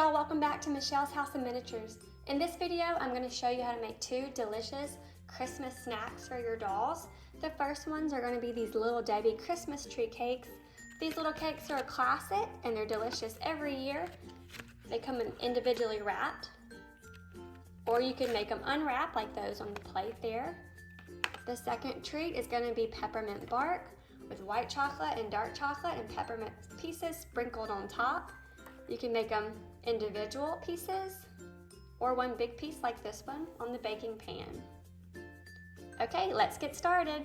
y'all, welcome back to Michelle's House of Miniatures. In this video, I'm going to show you how to make two delicious Christmas snacks for your dolls. The first ones are going to be these little Debbie Christmas tree cakes. These little cakes are a classic and they're delicious every year. They come in individually wrapped, or you can make them unwrapped like those on the plate there. The second treat is going to be Peppermint Bark with white chocolate and dark chocolate and peppermint pieces sprinkled on top. You can make them individual pieces or one big piece like this one on the baking pan. Okay, let's get started.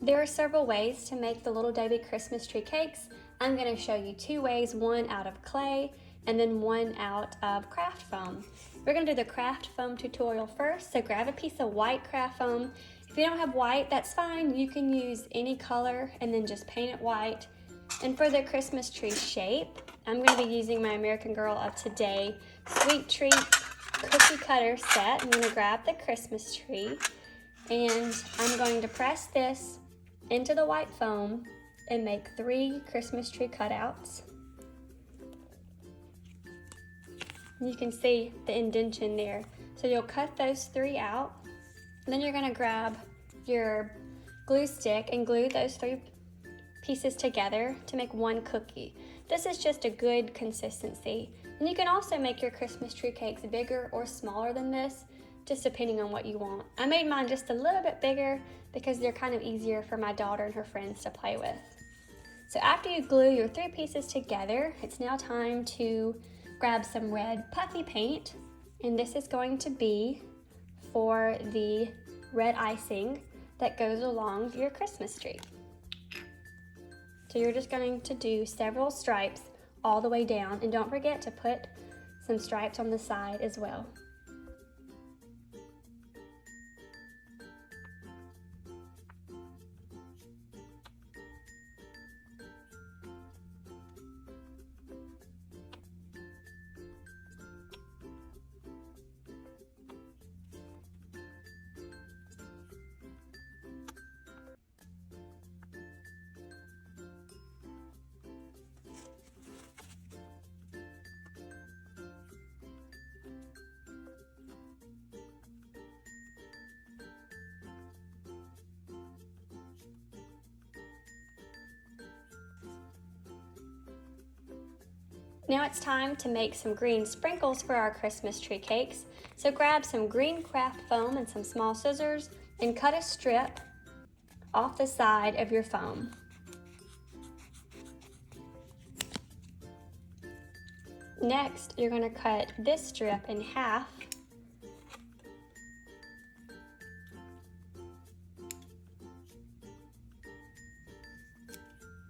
There are several ways to make the little Debbie Christmas tree cakes. I'm going to show you two ways, one out of clay and then one out of craft foam. We're going to do the craft foam tutorial first, so grab a piece of white craft foam. If you don't have white, that's fine. You can use any color and then just paint it white. And for the Christmas tree shape, I'm going to be using my American Girl of Today Sweet Treat Cookie Cutter set. I'm going to grab the Christmas tree and I'm going to press this into the white foam and make 3 Christmas tree cutouts. You can see the indentation there. So you'll cut those 3 out. Then you're going to grab your glue stick and glue those 3 pieces together to make one cookie. This is just a good consistency. And you can also make your Christmas tree cakes bigger or smaller than this, just depending on what you want. I made mine just a little bit bigger because they're kind of easier for my daughter and her friends to play with. So after you glue your 3 pieces together, it's now time to grab some red puffy paint, and this is going to be for the red icing that goes along your Christmas tree. So you're just going to do several stripes all the way down, and don't forget to put some stripes on the side as well. Now it's time to make some green sprinkles for our Christmas tree cakes. So grab some green craft foam and some small scissors and cut a strip off the side of your foam. Next, you're going to cut this strip in half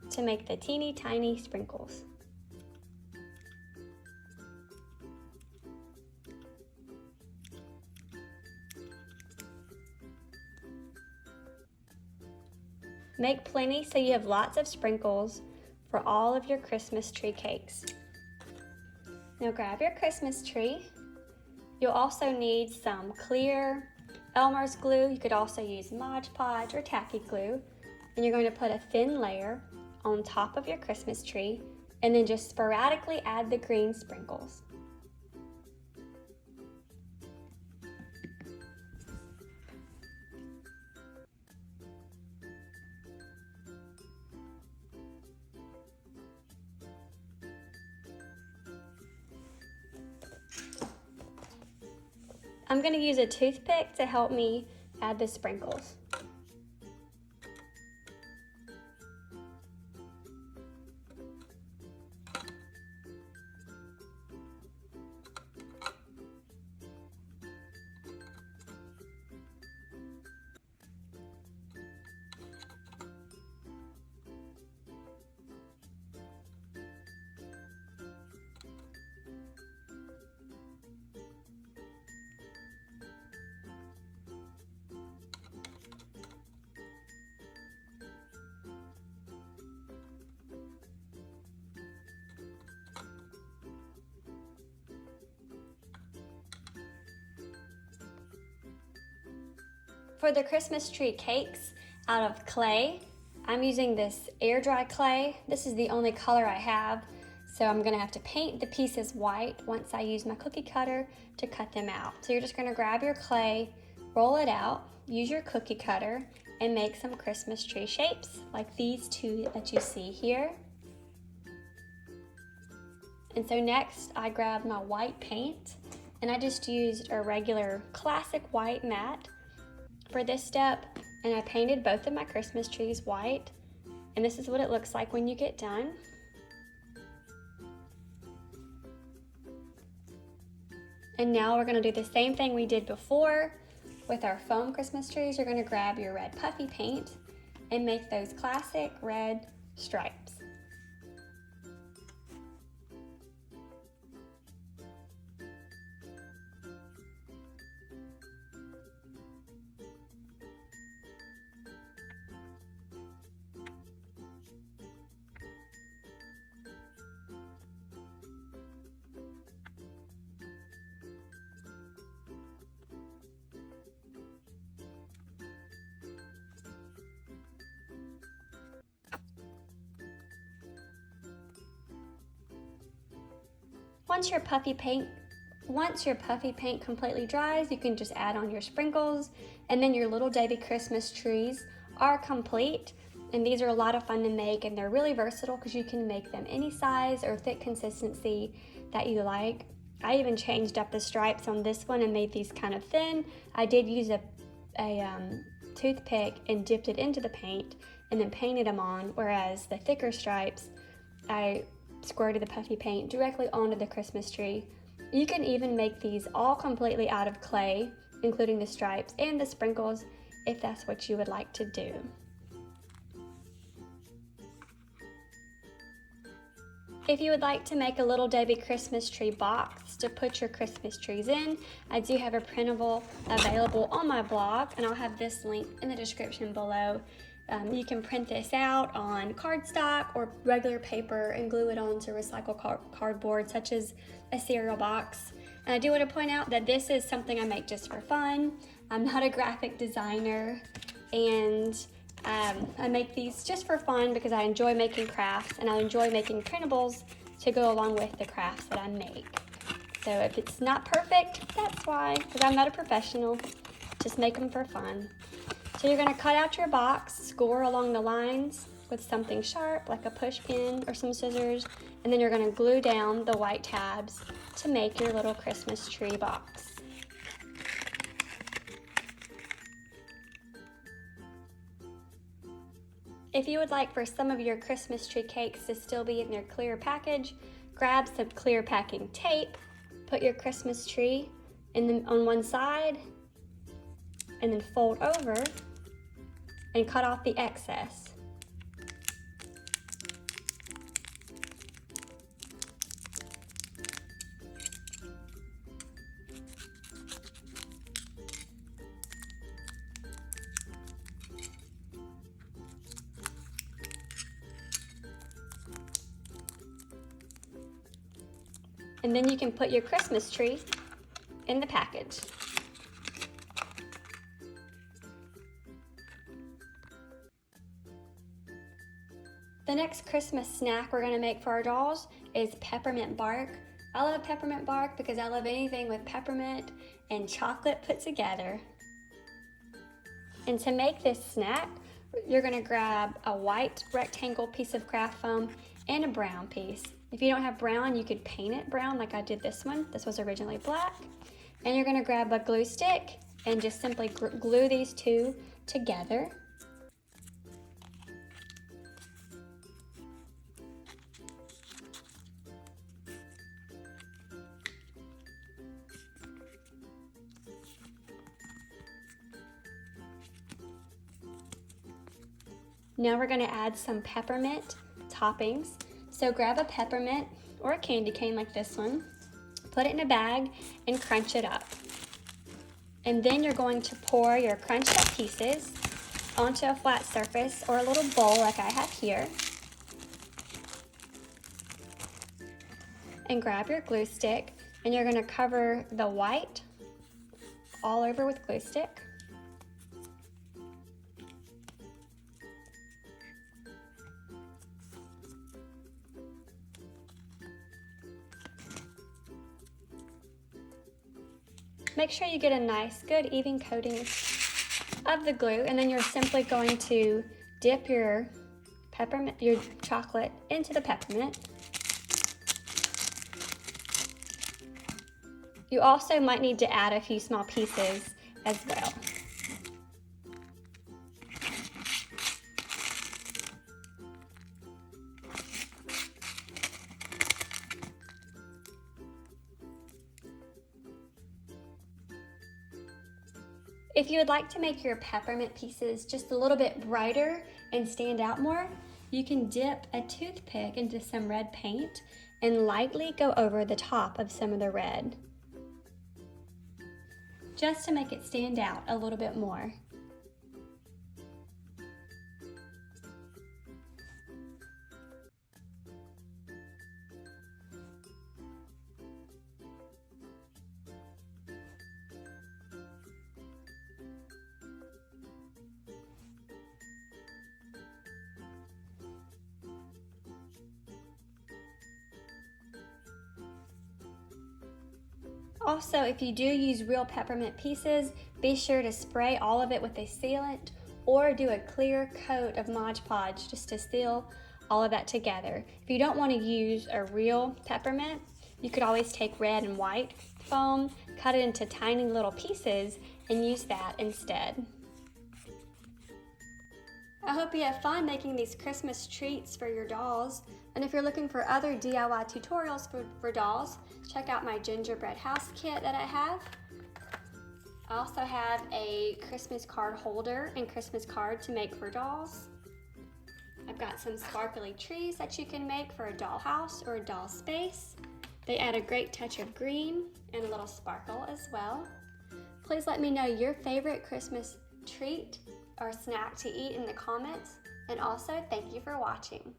to make the teeny tiny sprinkles. Make plenty so you have lots of sprinkles for all of your Christmas tree cakes. Now grab your Christmas tree. You'll also need some clear Elmer's glue. You could also use Mod Podge or tacky glue. And you're going to put a thin layer on top of your Christmas tree and then just sporadically add the green sprinkles. I'm going to use a toothpick to help me add the sprinkles. For the Christmas tree cakes out of clay, I'm using this air dry clay. This is the only color I have, so I'm gonna have to paint the pieces white once I use my cookie cutter to cut them out. So you're just gonna grab your clay, roll it out, use your cookie cutter, and make some Christmas tree shapes like these two that you see here. And so next I grabbed my white paint, and I just used a regular classic white matte for this step, and I painted both of my Christmas trees white, and this is what it looks like when you get done. And now we're gonna do the same thing we did before with our foam Christmas trees. You're gonna grab your red puffy paint and make those classic red stripes. Once your puffy paint completely dries, you can just add on your sprinkles, and then your little Davy Christmas trees are complete. And these are a lot of fun to make, and they're really versatile because you can make them any size or thick consistency that you like. I even changed up the stripes on this one and made these kind of thin. I did use a toothpick and dipped it into the paint and then painted them on, whereas the thicker stripes, I squirted the puffy paint directly onto the Christmas tree. You can even make these all completely out of clay, including the stripes and the sprinkles, if that's what you would like to do. If you would like to make a little Davy Christmas tree box to put your Christmas trees in, I do have a printable available on my blog, and I'll have this link in the description below. You can print this out on cardstock or regular paper and glue it onto recycled cardboard, such as a cereal box. And I do want to point out that this is something I make just for fun. I'm not a graphic designer, and I make these just for fun because I enjoy making crafts, and I enjoy making printables to go along with the crafts that I make. So if it's not perfect, that's why, because I'm not a professional. Just make them for fun. So you're going to cut out your box, score along the lines with something sharp like a push pin or some scissors, and then you're going to glue down the white tabs to make your little Christmas tree box. If you would like for some of your Christmas tree cakes to still be in their clear package, grab some clear packing tape, put your Christmas tree on one side, and then fold over and cut off the excess. And then you can put your Christmas tree in the package. The next Christmas snack we're gonna make for our dolls is peppermint bark. I love peppermint bark because I love anything with peppermint and chocolate put together. And to make this snack, you're gonna grab a white rectangle piece of craft foam and a brown piece. If you don't have brown, you could paint it brown like I did this one. This was originally black. And you're gonna grab a glue stick and just simply glue these two together. Now we're gonna add some peppermint toppings. So grab a peppermint or a candy cane like this one, put it in a bag and crunch it up. And then you're going to pour your crunched up pieces onto a flat surface or a little bowl like I have here. And grab your glue stick, and you're gonna cover the white all over with glue stick. Make sure you get a nice, good, even coating of the glue, and then you're simply going to dip your chocolate into the peppermint. You also might need to add a few small pieces as well. If you would like to make your peppermint pieces just a little bit brighter and stand out more, you can dip a toothpick into some red paint and lightly go over the top of some of the red, just to make it stand out a little bit more. Also, if you do use real peppermint pieces, be sure to spray all of it with a sealant or do a clear coat of Mod Podge just to seal all of that together. If you don't want to use a real peppermint, you could always take red and white foam, cut it into tiny little pieces, and use that instead. I hope you have fun making these Christmas treats for your dolls. And if you're looking for other DIY tutorials for dolls, check out my gingerbread house kit that I have. I also have a Christmas card holder and Christmas card to make for dolls. I've got some sparkly trees that you can make for a doll house or a doll space. They add a great touch of green and a little sparkle as well. Please let me know your favorite Christmas treat or snack to eat in the comments. And also, thank you for watching.